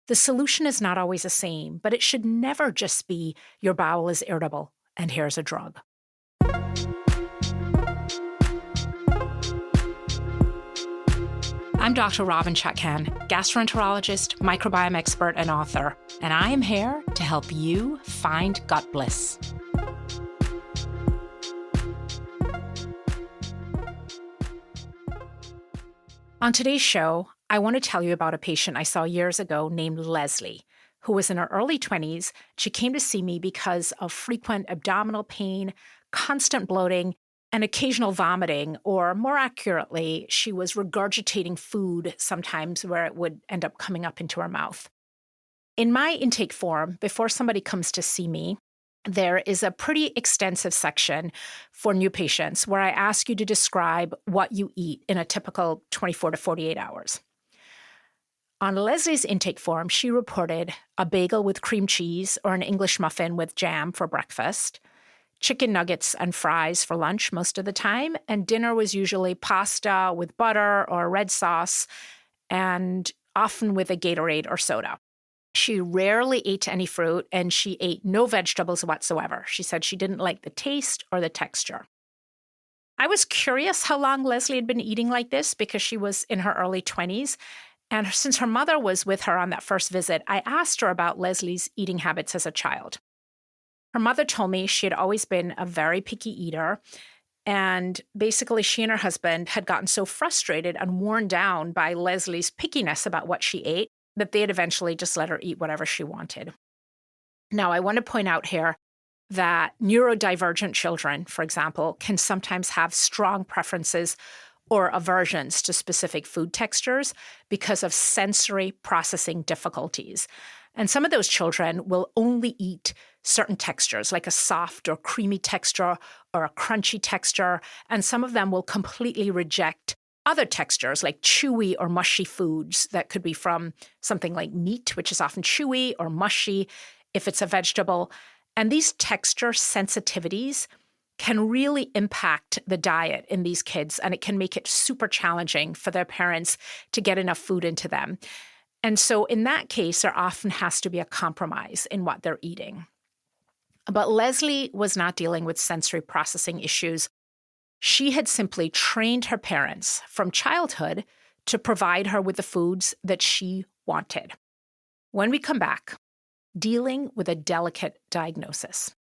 The solution is not always the same, but it should never just be your bowel is irritable and here's a drug. I'm Dr. Robynne Chutkan, gastroenterologist, microbiome expert, and author, and I am here to help you find gut bliss. On today's show, I want to tell you about a patient I saw years ago named Leslie, who was in her early 20s. She came to see me because of frequent abdominal pain, constant bloating, and occasional vomiting, or more accurately, she was regurgitating food sometimes where it would end up coming up into her mouth. In my intake form, before somebody comes to see me, there is a pretty extensive section for new patients where I ask you to describe what you eat in a typical 24 to 48 hours. On Leslie's intake form, she reported a bagel with cream cheese or an English muffin with jam for breakfast, chicken nuggets and fries for lunch most of the time, and dinner was usually pasta with butter or red sauce, and often with a Gatorade or soda. She rarely ate any fruit, and she ate no vegetables whatsoever. She said she didn't like the taste or the texture. I was curious how long Leslie had been eating like this because she was in her early 20s. And since her mother was with her on that first visit, I asked her about Leslie's eating habits as a child. Her mother told me she had always been a very picky eater. And basically, she and her husband had gotten so frustrated and worn down by Leslie's pickiness about what she ate that they had eventually just let her eat whatever she wanted. Now, I want to point out here that neurodivergent children, for example, can sometimes have strong preferences or aversions to specific food textures because of sensory processing difficulties. And some of those children will only eat certain textures, like a soft or creamy texture or a crunchy texture, and some of them will completely reject other textures like chewy or mushy foods that could be from something like meat, which is often chewy, or mushy if it's a vegetable. And these texture sensitivities can really impact the diet in these kids, and it can make it super challenging for their parents to get enough food into them. And so in that case, there often has to be a compromise in what they're eating. But Leslie was not dealing with sensory processing issues. She had simply trained her parents from childhood to provide her with the foods that she wanted. When we come back, dealing with a delicate diagnosis.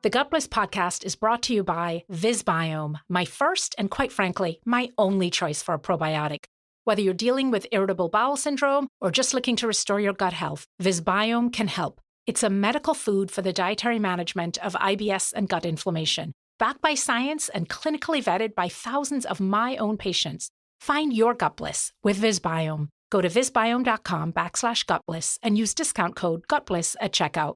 The Gut Bliss podcast is brought to you by Visbiome, my first and quite frankly, my only choice for a probiotic. Whether you're dealing with irritable bowel syndrome or just looking to restore your gut health, Visbiome can help. It's a medical food for the dietary management of IBS and gut inflammation, backed by science and clinically vetted by thousands of my own patients. Find your gut bliss with Visbiome. Go to visbiome.com/gutbliss and use discount code GUTBLISS at checkout.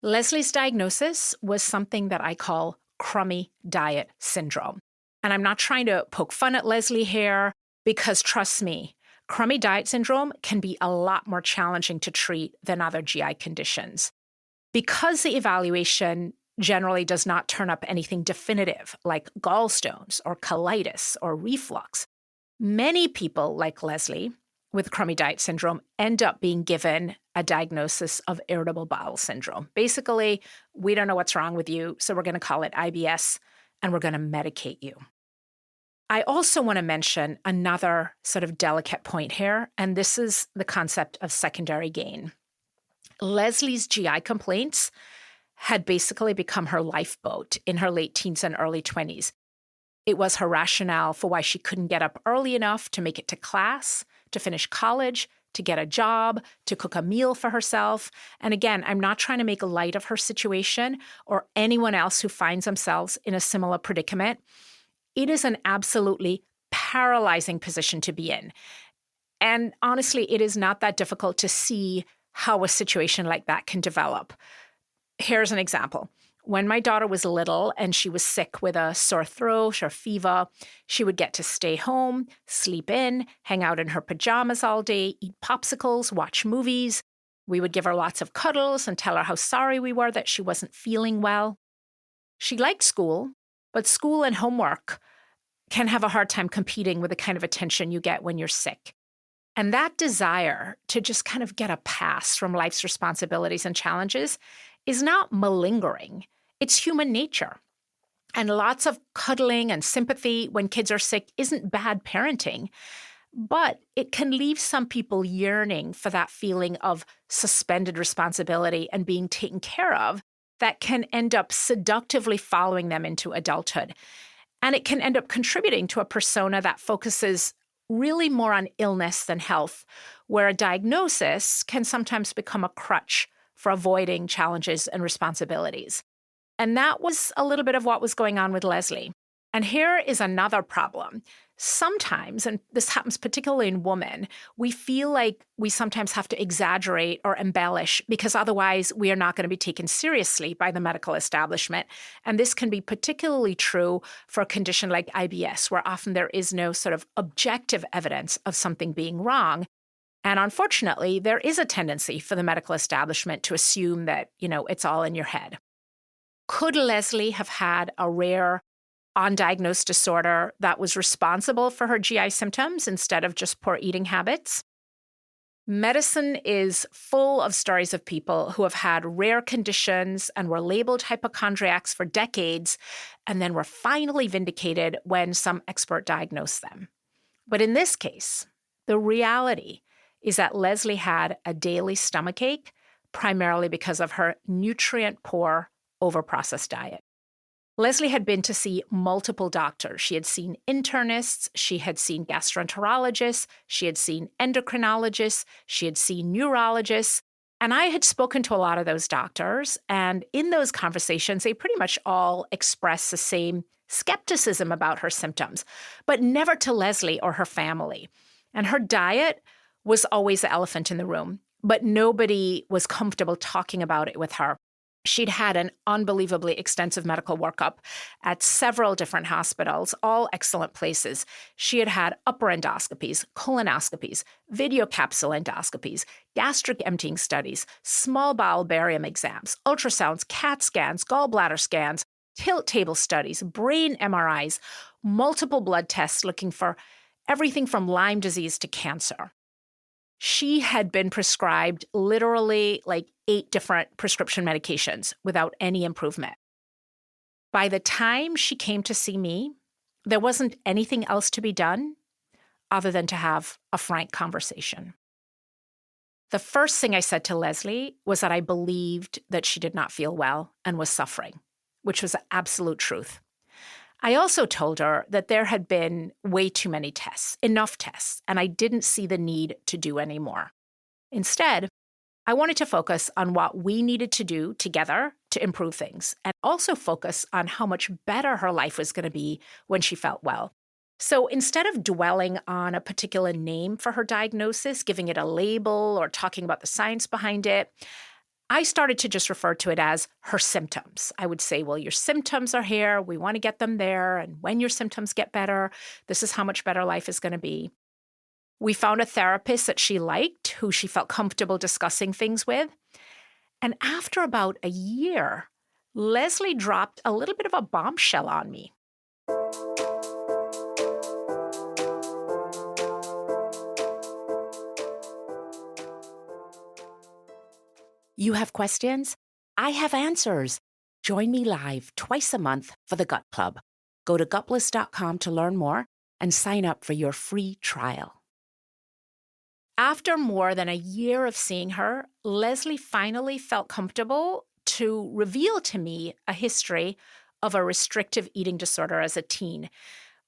Leslie's diagnosis was something that I call crummy diet syndrome. And I'm not trying to poke fun at Leslie here because trust me, crummy diet syndrome can be a lot more challenging to treat than other GI conditions. Because the evaluation generally does not turn up anything definitive like gallstones or colitis or reflux, many people like Leslie with crummy diet syndrome end up being given a diagnosis of irritable bowel syndrome. Basically, we don't know what's wrong with you, so we're going to call it IBS, and we're going to medicate you. I also want to mention another sort of delicate point here, and this is the concept of secondary gain. Leslie's GI complaints had basically become her lifeboat in her late teens and early 20s. It was her rationale for why she couldn't get up early enough to make it to class, to finish college, to get a job, to cook a meal for herself. And again, I'm not trying to make light of her situation or anyone else who finds themselves in a similar predicament. It is an absolutely paralyzing position to be in. And honestly, it is not that difficult to see how a situation like that can develop. Here's an example. When my daughter was little and she was sick with a sore throat or fever, she would get to stay home, sleep in, hang out in her pajamas all day, eat popsicles, watch movies. We would give her lots of cuddles and tell her how sorry we were that she wasn't feeling well. She liked school, but school and homework can have a hard time competing with the kind of attention you get when you're sick. And that desire to just kind of get a pass from life's responsibilities and challenges is not malingering. It's human nature. And lots of cuddling and sympathy when kids are sick isn't bad parenting, but it can leave some people yearning for that feeling of suspended responsibility and being taken care of that can end up seductively following them into adulthood. And it can end up contributing to a persona that focuses really more on illness than health, where a diagnosis can sometimes become a crutch for avoiding challenges and responsibilities. And that was a little bit of what was going on with Leslie. And here is another problem. Sometimes, and this happens particularly in women, we feel like we sometimes have to exaggerate or embellish because otherwise we are not going to be taken seriously by the medical establishment. And this can be particularly true for a condition like IBS, where often there is no sort of objective evidence of something being wrong. And unfortunately, there is a tendency for the medical establishment to assume that, it's all in your head. Could Leslie have had a rare undiagnosed disorder that was responsible for her GI symptoms instead of just poor eating habits? Medicine is full of stories of people who have had rare conditions and were labeled hypochondriacs for decades and then were finally vindicated when some expert diagnosed them. But in this case, the reality is that Leslie had a daily stomachache primarily because of her nutrient-poor, overprocessed diet. Leslie had been to see multiple doctors. She had seen internists, she had seen gastroenterologists, she had seen endocrinologists, she had seen neurologists, and I had spoken to a lot of those doctors, and in those conversations, they pretty much all expressed the same skepticism about her symptoms, but never to Leslie or her family. And her diet was always the elephant in the room, but nobody was comfortable talking about it with her. She'd had an unbelievably extensive medical workup at several different hospitals, all excellent places. She had had upper endoscopies, colonoscopies, video capsule endoscopies, gastric emptying studies, small bowel barium exams, ultrasounds, CAT scans, gallbladder scans, tilt table studies, brain MRIs, multiple blood tests looking for everything from Lyme disease to cancer. She had been prescribed literally like 8 different prescription medications without any improvement. By the time she came to see me, there wasn't anything else to be done other than to have a frank conversation. The first thing I said to Leslie was that I believed that she did not feel well and was suffering, which was the absolute truth. I also told her that there had been way too many tests, enough tests, and I didn't see the need to do any more. Instead, I wanted to focus on what we needed to do together to improve things, and also focus on how much better her life was going to be when she felt well. So instead of dwelling on a particular name for her diagnosis, giving it a label or talking about the science behind it, I started to just refer to it as her symptoms. I would say, well, your symptoms are here. We want to get them there. And when your symptoms get better, this is how much better life is going to be. We found a therapist that she liked, who she felt comfortable discussing things with. And after about a year, Leslie dropped a little bit of a bombshell on me. You have questions? I have answers. Join me live twice a month for the Gut Club. Go to gutless.com to learn more and sign up for your free trial. After more than a year of seeing her, Leslie finally felt comfortable to reveal to me a history of a restrictive eating disorder as a teen,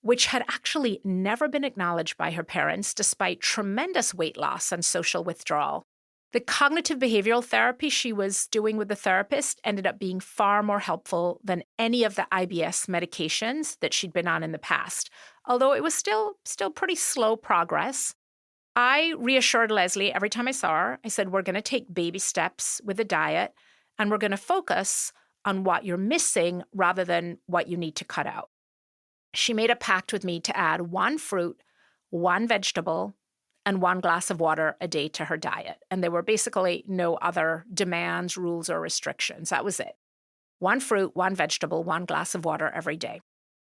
which had actually never been acknowledged by her parents despite tremendous weight loss and social withdrawal. The cognitive behavioral therapy she was doing with the therapist ended up being far more helpful than any of the IBS medications that she'd been on in the past, although it was still pretty slow progress. I reassured Leslie every time I saw her. I said, we're going to take baby steps with the diet, and we're going to focus on what you're missing rather than what you need to cut out. She made a pact with me to add 1 fruit, 1 vegetable, and 1 glass of water a day to her diet. And there were basically no other demands, rules, or restrictions. That was it. 1 fruit, 1 vegetable, 1 glass of water every day.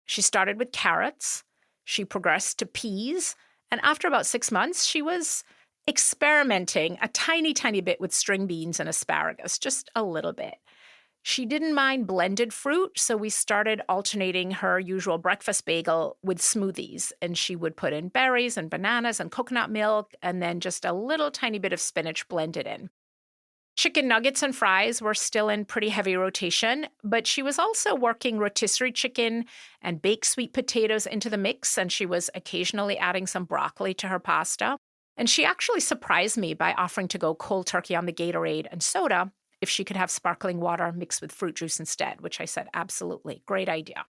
She started with carrots. She progressed to peas. And after about 6 months, she was experimenting a tiny, tiny bit with string beans and asparagus, just a little bit. She didn't mind blended fruit, so we started alternating her usual breakfast bagel with smoothies. And she would put in berries and bananas and coconut milk, and then just a little tiny bit of spinach blended in. Chicken nuggets and fries were still in pretty heavy rotation, but she was also working rotisserie chicken and baked sweet potatoes into the mix, and she was occasionally adding some broccoli to her pasta. And she actually surprised me by offering to go cold turkey on the Gatorade and soda if she could have sparkling water mixed with fruit juice instead, which I said, absolutely, great idea.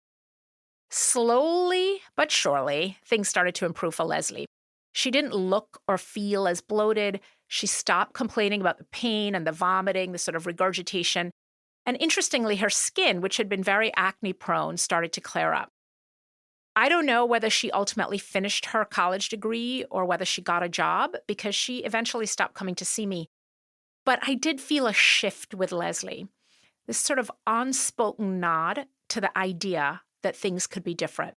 Slowly but surely, things started to improve for Leslie. She didn't look or feel as bloated. She stopped complaining about the pain and the vomiting, the sort of regurgitation. And interestingly, her skin, which had been very acne prone, started to clear up. I don't know whether she ultimately finished her college degree or whether she got a job, because she eventually stopped coming to see me. But I did feel a shift with Leslie, this sort of unspoken nod to the idea that things could be different,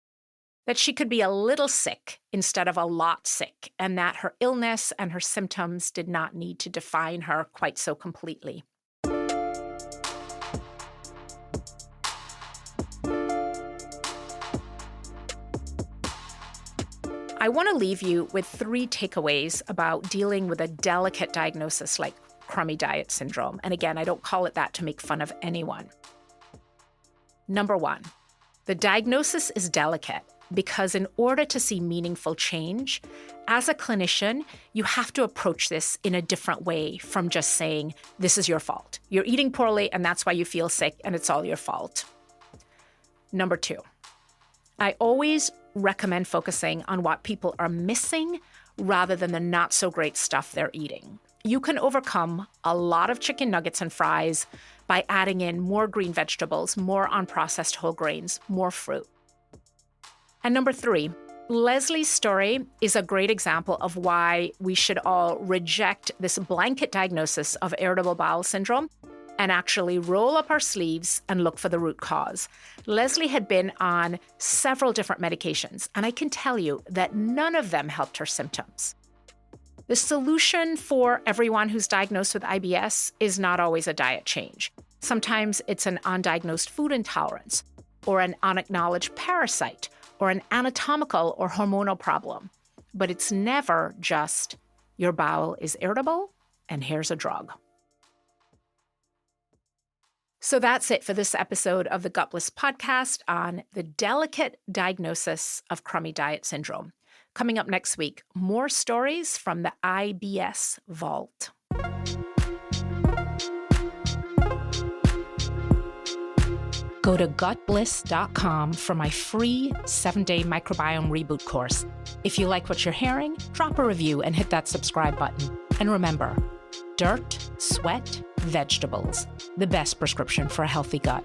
that she could be a little sick instead of a lot sick, and that her illness and her symptoms did not need to define her quite so completely. I want to leave you with 3 takeaways about dealing with a delicate diagnosis like Crummy diet syndrome. And again, I don't call it that to make fun of anyone. Number 1, the diagnosis is delicate because in order to see meaningful change, as a clinician, you have to approach this in a different way from just saying, this is your fault. You're eating poorly and that's why you feel sick and it's all your fault. Number 2, I always recommend focusing on what people are missing rather than the not so great stuff they're eating. You can overcome a lot of chicken nuggets and fries by adding in more green vegetables, more unprocessed whole grains, more fruit. And number 3, Leslie's story is a great example of why we should all reject this blanket diagnosis of irritable bowel syndrome and actually roll up our sleeves and look for the root cause. Leslie had been on several different medications, and I can tell you that none of them helped her symptoms. The solution for everyone who's diagnosed with IBS is not always a diet change. Sometimes it's an undiagnosed food intolerance, or an unacknowledged parasite, or an anatomical or hormonal problem. But it's never just, your bowel is irritable, and here's a drug. So that's it for this episode of the Gut Bliss podcast on the delicate diagnosis of Crummy diet syndrome. Coming up next week, more stories from the IBS vault. Go to gutbliss.com for my free 7-day microbiome reboot course. If you like what you're hearing, drop a review and hit that subscribe button. And remember, dirt, sweat, vegetables, the best prescription for a healthy gut.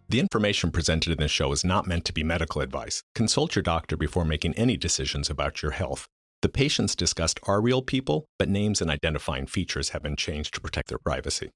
The information presented in this show is not meant to be medical advice. Consult your doctor before making any decisions about your health. The patients discussed are real people, but names and identifying features have been changed to protect their privacy.